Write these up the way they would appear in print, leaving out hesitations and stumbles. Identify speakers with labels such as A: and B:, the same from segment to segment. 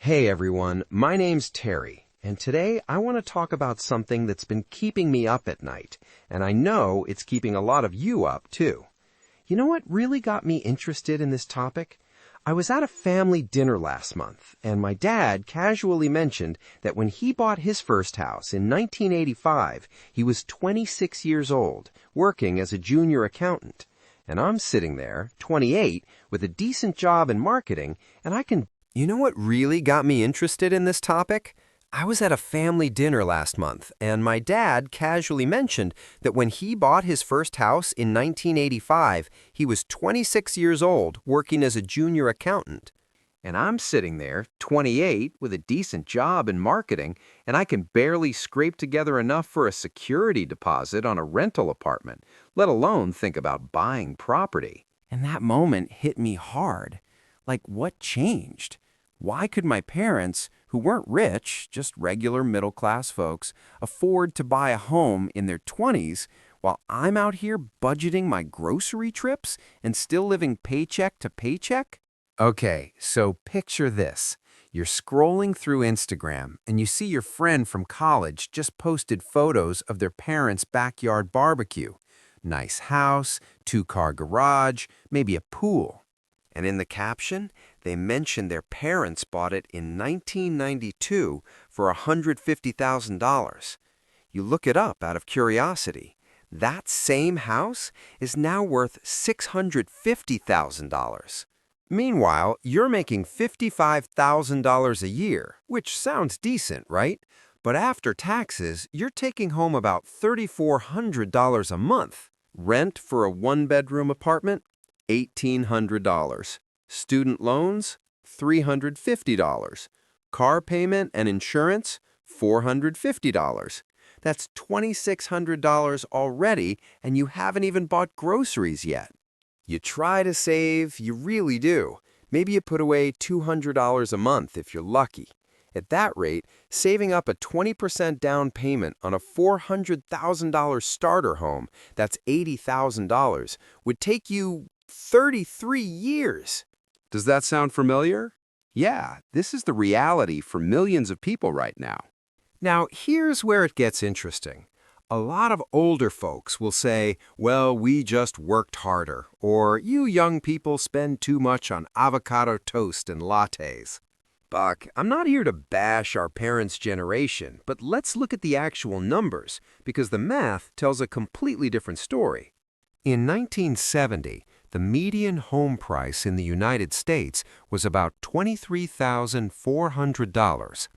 A: Hey everyone, my name's Terry, and today I want to talk about something that's been keeping me up at night, and I know it's keeping a lot of you up too. You know what really got me interested in this topic? I was at a family dinner last month, and my dad casually mentioned that when he bought his first house in 1985, he was 26 years old, working as a junior accountant. And I'm sitting there, 28, with a decent job in marketing, and You know what really got me interested in this topic? I was at a family dinner last month, and my dad casually mentioned that when he bought his first house in 1985, he was 26 years old, working as a junior accountant. And I'm sitting there, 28, with a decent job in marketing, and I can barely scrape together enough for a security deposit on a rental apartment, let alone think about buying property. And that moment hit me hard. Like, what changed? Why could my parents, who weren't rich, just regular middle-class folks, afford to buy a home in their 20s while I'm out here budgeting my grocery trips and still living paycheck to paycheck? Okay, so picture this. You're scrolling through Instagram and you see your friend from college just posted photos of their parents' backyard barbecue. Nice house, two-car garage, maybe a pool. And in the caption, they mention their parents bought it in 1992 for $150,000. You look it up out of curiosity. That same house is now worth $650,000. Meanwhile, you're making $55,000 a year, which sounds decent, right? But after taxes, you're taking home about $3,400 a month. Rent for a one-bedroom apartment? $1,800. Student loans? $350. Car payment and insurance? $450. That's $2,600 already, and you haven't even bought groceries yet. You try to save, you really do. Maybe you put away $200 a month if you're lucky. At that rate, saving up a 20% down payment on a $400,000 starter home, that's $80,000, would take you 33 years. Does that sound familiar? Yeah, this is the reality for millions of people right now. Now, here's where it gets interesting. A lot of older folks will say, well, we just worked harder, or you young people spend too much on avocado toast and lattes. Buck, I'm not here to bash our parents' generation, but let's look at the actual numbers, because the math tells a completely different story. In 1970, the median home price in the United States was about $23,400.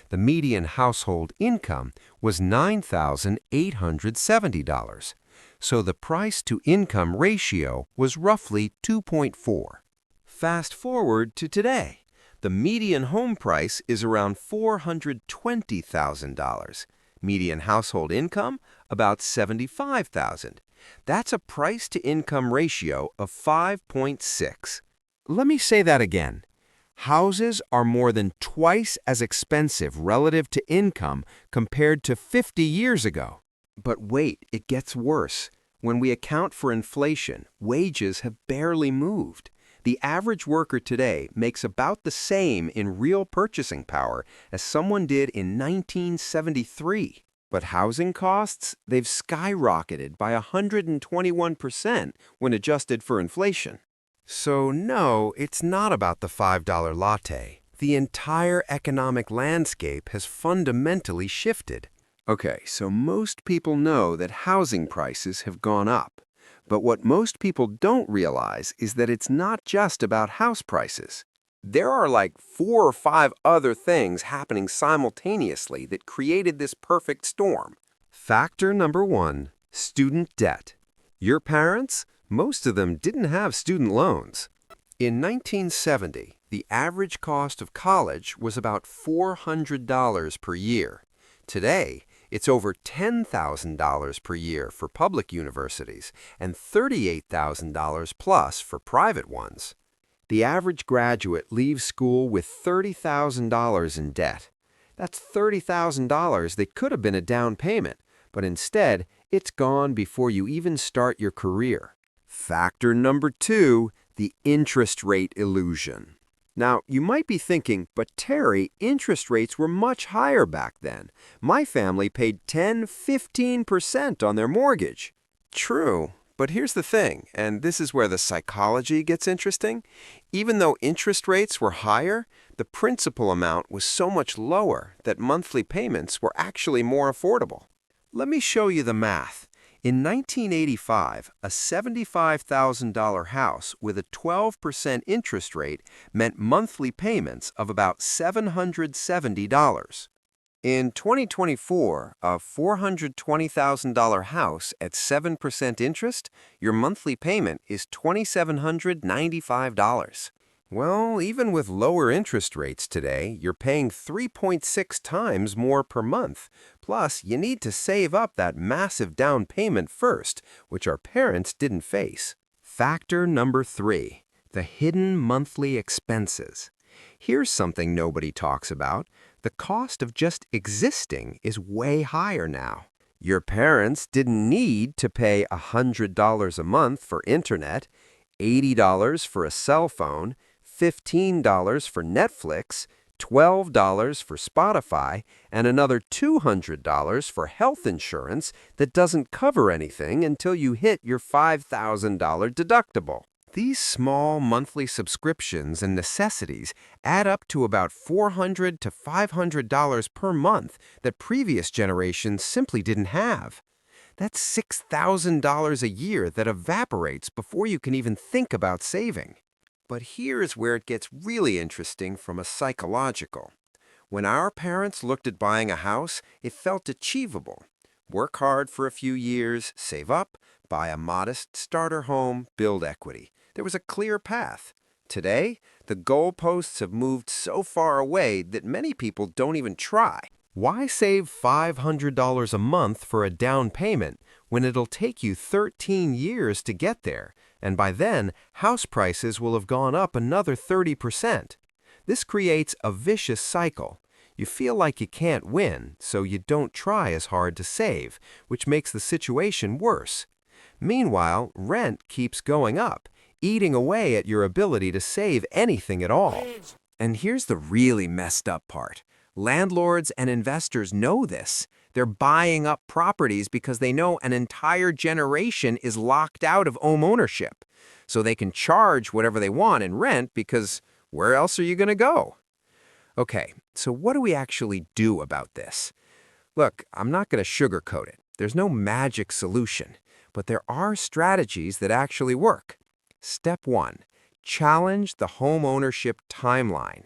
A: The median household income was $9,870. So the price-to-income ratio was roughly 2.4. Fast forward to today. The median home price is around $420,000. Median household income, about $75,000. That's a price-to-income ratio of 5.6. Let me say that again. Houses are more than twice as expensive relative to income compared to 50 years ago. But wait, it gets worse. When we account for inflation, wages have barely moved. The average worker today makes about the same in real purchasing power as someone did in 1973. But housing costs, they've skyrocketed by 121% when adjusted for inflation. So no, it's not about the $5 latte. The entire economic landscape has fundamentally shifted. Okay, so most people know that housing prices have gone up. But what most people don't realize is that it's not just about house prices. There are like 4 or 5 other things happening simultaneously that created this perfect storm. Factor number 1, student debt. Your parents? Most of them didn't have student loans. In 1970, the average cost of college was about $400 per year. Today, it's over $10,000 per year for public universities and $38,000 plus for private ones. The average graduate leaves school with $30,000 in debt. That's $30,000 that could have been a down payment, but instead, it's gone before you even start your career. Factor number 2, the interest rate illusion. Now, you might be thinking, but Terry, interest rates were much higher back then. My family paid 10–15% on their mortgage. True, but here's the thing, and this is where the psychology gets interesting. Even though interest rates were higher, the principal amount was so much lower that monthly payments were actually more affordable. Let me show you the math. In 1985, a $75,000 house with a 12% interest rate meant monthly payments of about $770. In 2024, a $420,000 house at 7% interest, your monthly payment is $2,795. Well, even with lower interest rates today, you're paying 3.6 times more per month. Plus, you need to save up that massive down payment first, which our parents didn't face. Factor number 3, the hidden monthly expenses. Here's something nobody talks about. The cost of just existing is way higher now. Your parents didn't need to pay $100 a month for internet, $80 for a cell phone, $15 for Netflix, $12 for Spotify, and another $200 for health insurance that doesn't cover anything until you hit your $5,000 deductible. These small monthly subscriptions and necessities add up to about $400 to $500 per month that previous generations simply didn't have. That's $6,000 a year that evaporates before you can even think about saving. But here's where it gets really interesting from a psychological. When our parents looked at buying a house, it felt achievable. Work hard for a few years, save up, buy a modest starter home, build equity. There was a clear path. Today, the goalposts have moved so far away that many people don't even try. Why save $500 a month for a down payment when it'll take you 13 years to get there? And by then, house prices will have gone up another 30%. This creates a vicious cycle. You feel like you can't win, so you don't try as hard to save, which makes the situation worse. Meanwhile, rent keeps going up, eating away at your ability to save anything at all. And here's the really messed up part. Landlords and investors know this. They're buying up properties because they know an entire generation is locked out of homeownership. So they can charge whatever they want in rent because where else are you going to go? Okay, so what do we actually do about this? Look, I'm not going to sugarcoat it. There's no magic solution, but there are strategies that actually work. Step 1, challenge the homeownership timeline.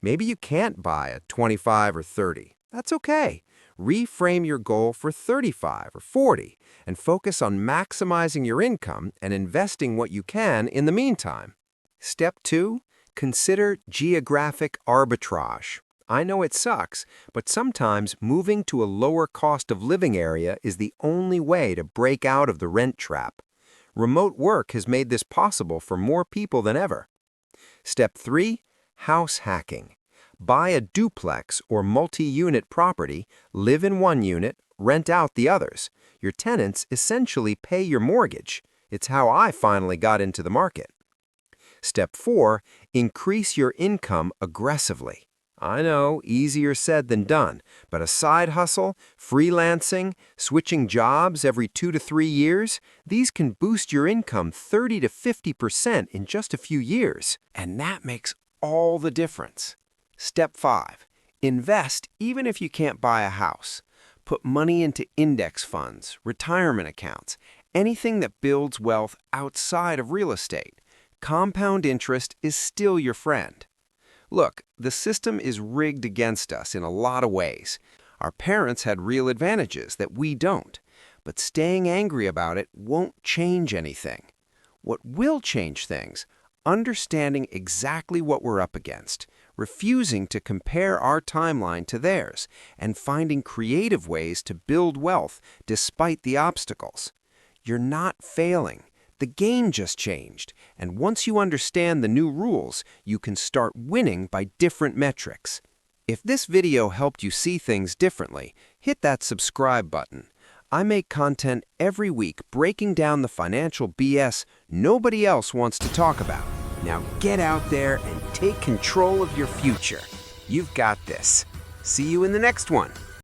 A: Maybe you can't buy at 25 or 30. That's okay. Reframe your goal for 35 or 40 and focus on maximizing your income and investing what you can in the meantime. Step 2, consider geographic arbitrage. I know it sucks, but sometimes moving to a lower cost of living area is the only way to break out of the rent trap. Remote work has made this possible for more people than ever. Step 3, house hacking. Buy a duplex or multi-unit property, live in one unit, rent out the others. Your tenants essentially pay your mortgage. It's how I finally got into the market. Step 4, increase your income aggressively. I know, easier said than done, but a side hustle, freelancing, switching jobs every 2 to 3 years, these can boost your income 30 to 50% in just a few years. And that makes all the difference. Step 5, invest even if you can't buy a house. Put money into index funds, retirement accounts, anything that builds wealth outside of real estate. Compound interest is still your friend. Look, the system is rigged against us in a lot of ways. Our parents had real advantages that we don't, but staying angry about it won't change anything. What will change things? Understanding exactly what we're up against, refusing to compare our timeline to theirs, and finding creative ways to build wealth despite the obstacles. You're not failing. The game just changed, and once you understand the new rules, you can start winning by different metrics. If this video helped you see things differently, hit that subscribe button. I make content every week breaking down the financial BS nobody else wants to talk about. Now get out there and take control of your future. You've got this. See you in the next one.